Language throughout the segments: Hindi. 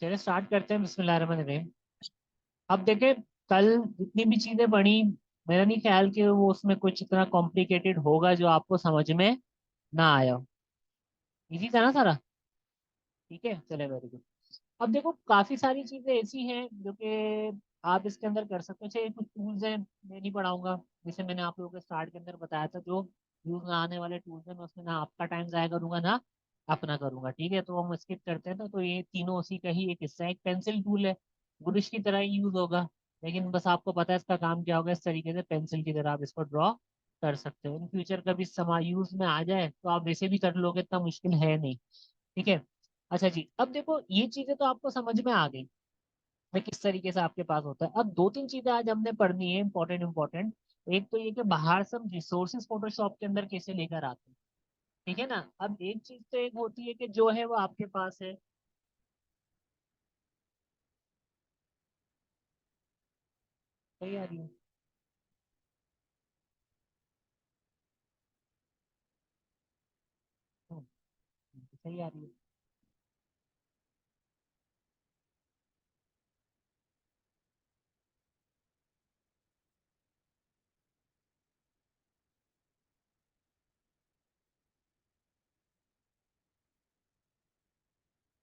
चलिए स्टार्ट करते हैं, बिस्मिल्लाहिर्रहमानिर्रहीम। अब देखें, कल जितनी भी चीजें पढ़ी, मेरा नहीं ख्याल कि वो उसमें कुछ इतना कॉम्प्लिकेटेड होगा जो आपको समझ में ना आया हो। इजी था ना सारा? ठीक है, चले, वेरी गुड। अब देखो, काफी सारी चीजें ऐसी हैं जो कि आप इसके अंदर कर सकते हो। चलिए, कुछ टूल्स हैं, मैं नहीं पढ़ाऊंगा। जैसे मैंने आप लोगों को स्टार्ट के अंदर बताया था, जो यूज में आने वाले टूल्स हैं, मैं उसमें ना आपका टाइम जाया करूंगा ना अपना करूंगा। ठीक है, तो हम स्किप करते हैं। तो ये तीनों उसी का ही एक हिस्सा है। एक पेंसिल टूल है, ब्रश की तरह ही यूज होगा, लेकिन बस आपको पता है इसका काम क्या होगा। इस तरीके से पेंसिल की तरह आप इसको ड्रॉ कर सकते हो। इन फ्यूचर कभी समा यूज में आ जाए तो आप वैसे भी कर लोगे, इतना मुश्किल है नहीं। ठीक है। अच्छा जी, अब देखो, ये चीजें तो आपको समझ में आ गई मैं किस तरीके से आपके पास होता है। अब दो तीन चीजें आज हमने पढ़नी है, इंपॉर्टेंट इंपॉर्टेंट। एक तो ये कि बाहर से हम रिसोर्सेज फोटोशॉप के अंदर कैसे लेकर आते हैं। ठीक है ना? अब एक चीज तो एक होती है कि जो है वो आपके पास है। सही आ रही है? हम्म, सही आ रही है।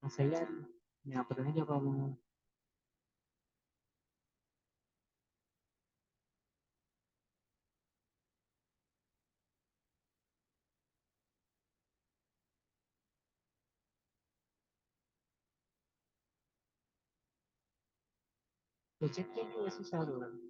सही आ रही है। यहाँ पता नहीं क्या प्रॉब्लम है। प्रोजेक्ट की वजह से शायद हो रहा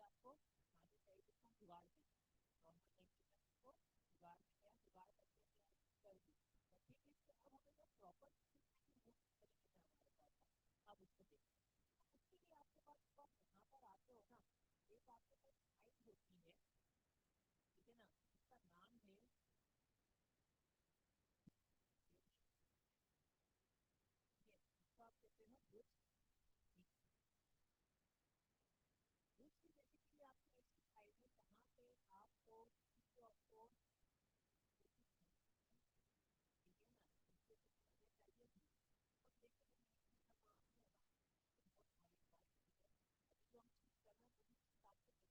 आपको आगे साइड इसको जुगाड़ देंगे, नॉर्मल नेम के साथ इसको जुगाड़ में क्या जुगाड़ करके कर दी। ठीक है, तो अब हमें जो प्रॉपर वो तरीके से हमारे पास है, अब उसको देखते हैं। उसके लिए आपके पास जब आप यहाँ पर आते हो ना, एक आपके पास फाइल होती है, ठीक है ना, उसका नाम है, इसको आप कहते हो बुक्स। बुक्स की बेसिकली आपको ऐसी फाइल है जहाँ पे आपको आपको ठीक है ना, इससे कुछ चीजें चाहिए थी, अब देखो बहुत सारी फाइल है, अभी जो हम चीज कर रहे हैं वही चीज आपको देखो, ये रहा, ये आपको नजर आ जाएगा।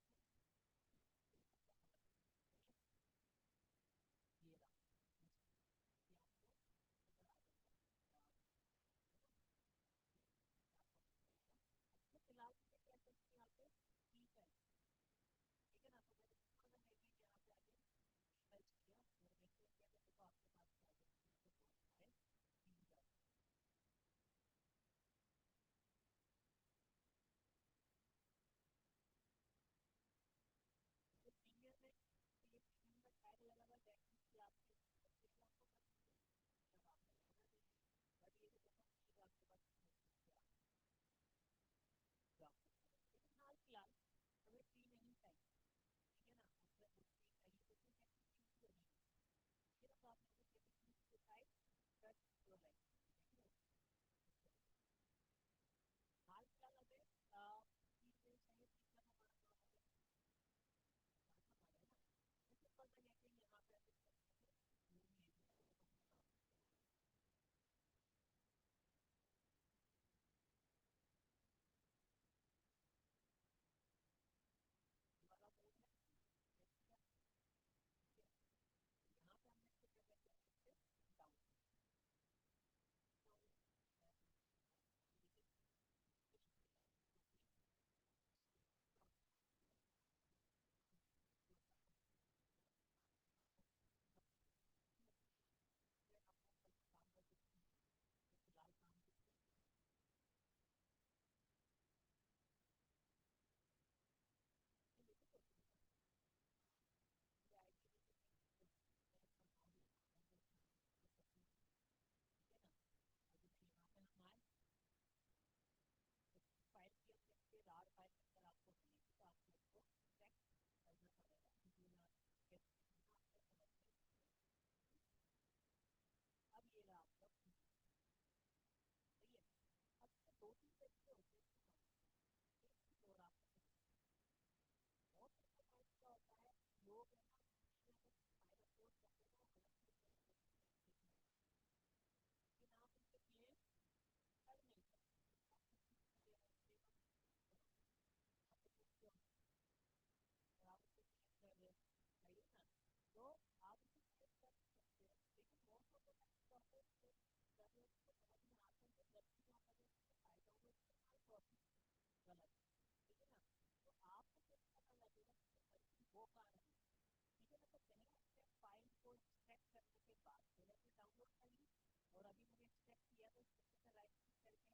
तो फिलहाल मुझे क्या चाहिए यहाँ पे ठीक है, ठीक है ना, तो मैंने थोड़ा सा हेवी यहाँ पे आगे सर्च किया और देखते हैं क्या देखो आपके पास क्या है, तो प्रीमियर में ये प्रीमियम का टैग लगा हुआ है कि आपके आपको जब आप बना देंगे, बट ये देखो चीज आपके पास लेकिन हाल फिलहाल हमें फ्री नहीं चाहिए, ठीक है ना, अगर वो फ्री चाहिए तो फिर एक्टिविटी होगी, सिर्फ आप लोगों को एक्टिविटी टाइप कर दो लाइक, हाल फिलहाल हमें फ्री चाहिए, फ्री का हमारा जो है ना, जैसे पता है कि यहाँ पे वाला मोड है, यहाँ पे हमने इसको क्या कहते हैं, डाउन काम कर सकते हैं, फिलहाल काम ठीक है ना, अभी यहाँ पे हम आए फाइल की हम देखते रार फाइल के अंदर आपको मिलेगी, तो आपको उसको चेक करना पड़ेगा, अब ये रहा आपका, सही है। अब तो दो तीन तरीके होते हैं, एक चीज और आपको बहुत टाइम क्या होता है, लोग है ना फाइल अपलोड करते हैं वो गलत लेकिन आप उनके क्लेम कर नहीं सकते, आप उसको क्लेम कर रहे हैं, सही है ना, तो आप उसको क्लेम कर सकते हैं, लेकिन मोस्ट ऑफ द टाइम क्या होता है जब उसको समझ में आता है तो गलती वहाँ पर फाइल डाउनलोड करना गलत, ठीक है ना, तो आपको कैसे पता लगेगा कि गलती वो कहाँ रही, ठीक है ना, तो पहले हमने फाइल को एक्सट्रैक्ट करने के बाद पहले हमने डाउनलोड कर ली, और अभी मैंने एक्सट्रैक्ट किया तो इसके से राइट क्लिक करके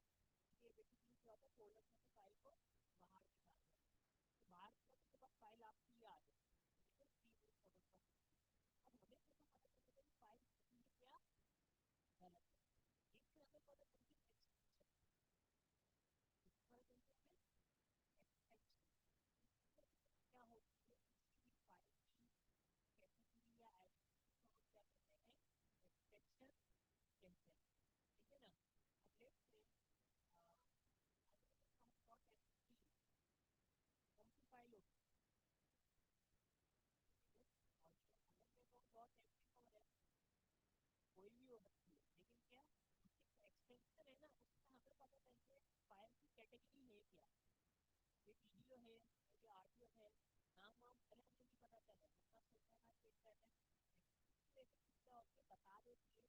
ये बेसिकली क्या होता है फोल्डर में से फाइल को बाहर निकाल दें, तो बाहर निकालने के बाद फाइल आपकी ये आ जाए, ठीक है, फोटो का। अब हमें कैसे पता चलेगा कि फाइल सही है क्या गलत है, इससे हमें पता चलती है एक्सटेंशन, पता चलती है एक्सटेंशन क्या होती है, किसी भी फाइल की कैटेगरी या एट्रीब्यूट को हम क्या कहते हैं, एक्सटेंशन कहते हैं, ठीक है ना। अब लेट्स से हम डॉट एमपी कौन सी फाइल होती है, और जो अलग में डॉट एमपी को कोई भी हो सकती है, लेकिन क्या उसकी एक्सटेंशन है ना, उससे हमें पता चलती है फाइल की कैटेगरी है क्या, ये वीडियो है, ये ऑडियो है, नाम वाम पहले हमें नहीं पता चला, अपना सोचना था चेक करना क्या होती है बता देती है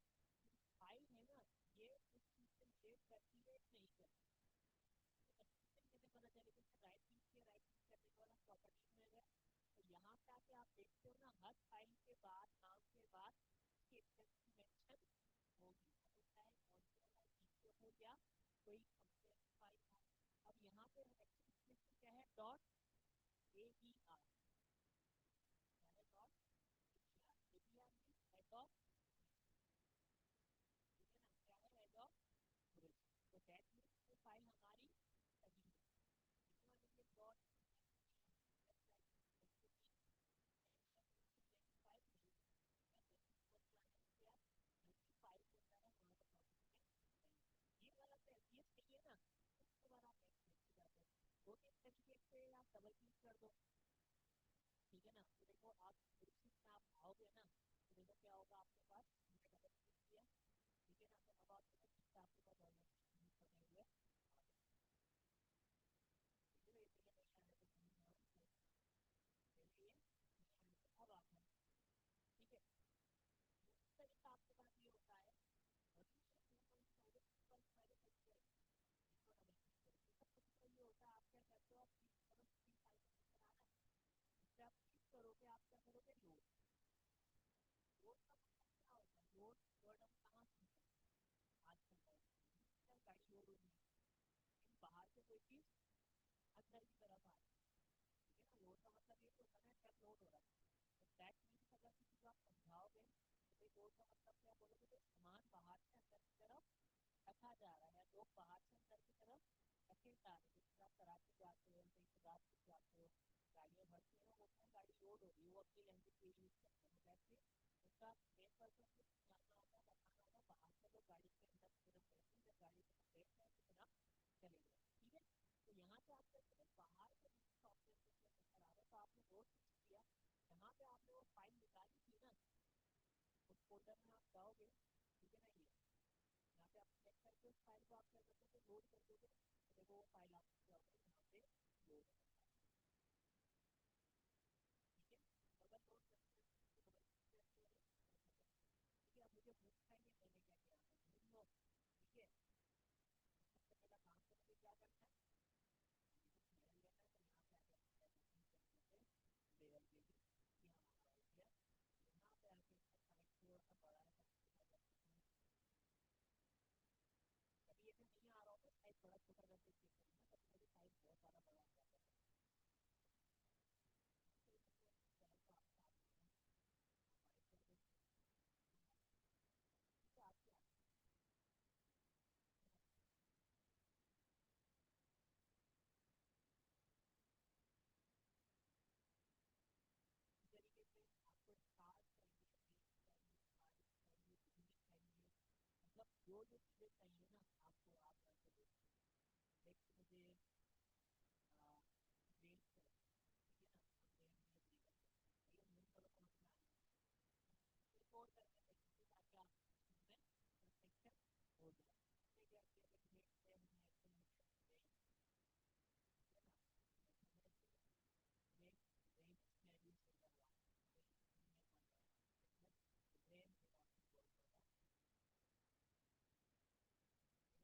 फाइल है ना, ये उस चीज से रिलेट करती है नहीं करती, कैसे पता चलेगा कि राइट क्लिक किया, राइट क्लिक करने के बाद हम प्रॉपर्टीज में गए, तो यहाँ पे आके आप देखते हो ना हर फाइल के बाद नाम के बाद उसकी एक्सटेंशन मेंशन होगी, होता है कौन सा हो गया कोई फाइल, अब यहाँ पे एक्सटेंशन क्या है डॉट ए तो ठीक है ना। तो देखो आप बेसिक में आप आओगे ना, तो देखो क्या होगा आपके पास, हमने डबल क्लिक किया, ठीक है ना। तो अब आप देखो कितना आपके पास ऑलरेडी बने हुए आ गए, ठीक है। इसलिए नहीं आया तो नहीं आया, इसलिए नहीं आया तो अब आप हैं, ठीक है। दूसरा तरीका आपके पास ये होता है, और दूसरे सिंपल फाइल सिंपल फाइल करके इसको डबल क्लिक करेंगे। इसका तरीका ये होता है, आप क्या करते हो, आप तीन फाइल का चक्कर आना है, इस पे आप क्लिक करोगे, आप क्या करोगे, लोड। लोड का मतलब क्या होता है, लोड वर्ड हम कहाँ सुनते हैं आजकल टाइम गाड़ी लोड हो रही है, लेकिन बाहर से कोई चीज अंदर की तरफ आ रही है, ठीक है ना। लोड का मतलब ये होता है ना, ट्रक लोड हो रहा है। तो दैट मीन्स अगर किसी को आप समझाओगे तो भाई लोड का मतलब क्या बोलोगे, तो सामान बाहर से अंदर की तरफ रखा जा रहा है, लोग बाहर से अंदर की तरफ रखे जा रहे हैं। जैसे आप कराची जाते हो, कहीं गुजरात जाते हो, गाड़ियाँ भरती हैं, वो उसमें गाड़ी लोड हो रही है, वो अपनी लैंग्वेज के यूज करते हैं। वैसे उसका मेन पर्पज तो जानना होता है, बताना होगा बाहर से लोग गाड़ी के अंदर की तरफ बैठे हैं, जब गाड़ी में बैठ है कितना चलेगा, ठीक है। तो यहाँ से आप जब बाहर से सॉफ्टवेयर को लेकर आ रहे हो, तो आपने बहुत कुछ किया। जहाँ पे आपने वो फाइल निकाली थी ना, उस फोल्डर में आप जाओगे, ठीक है ना। ये यहाँ पे आप चेक करके उस फाइल को आप क्या कर दोगे, लोड कर दोगे, तो देखो वो फाइल आपको क्या होगा यहाँ पे लोड है, ठीक है। अगर लोड करते हैं तो डबल क्लिक करेंगे, ठीक है। अब मुझे पूछना है कि मैंने क्या किया था, ढूंढ लो, ठीक है। सबसे पहला काम तो मुझे क्या करना है, मुझे कुछ लेवल लेना है, तो यहाँ पे आके लेवल ले ली, यहाँ हमारा हो गया। यहाँ पे आके इसका साइज थोड़ा सा बड़ा है, कभी ऐसे नहीं आ रहा होता साइज बड़ा छोटा करके चेक करना, कभी कभी साइज बहुत सारा बड़ा हो जाता है। तो इसको चाहे तो आप साथ में फाइल कर देंगे, ठीक है। आपके इस तरीके से आपको स्टार्ट चाहिए, मेन चाहिए, फाइल चाहिए, यूनिक चाहिए, मतलब जो जो चीज़ें चाहिए ना आपको, आप ऐसे देखिए। नेक्स्ट मुझे रेंज चाहिए, ठीक है ना। हम रेंज में भी कर सकते हैं, भैया मूव करो कौन सा आ रहा है, एक और करके देखेंगे ताकि आप उसमें परफेक्शन हो जाए। हमने क्या किया, देखिए नेक्स्ट पे हमने ऐसे रेंज, ठीक है ना। नेक्स्ट रेंज वैल्यू से करवा रेंज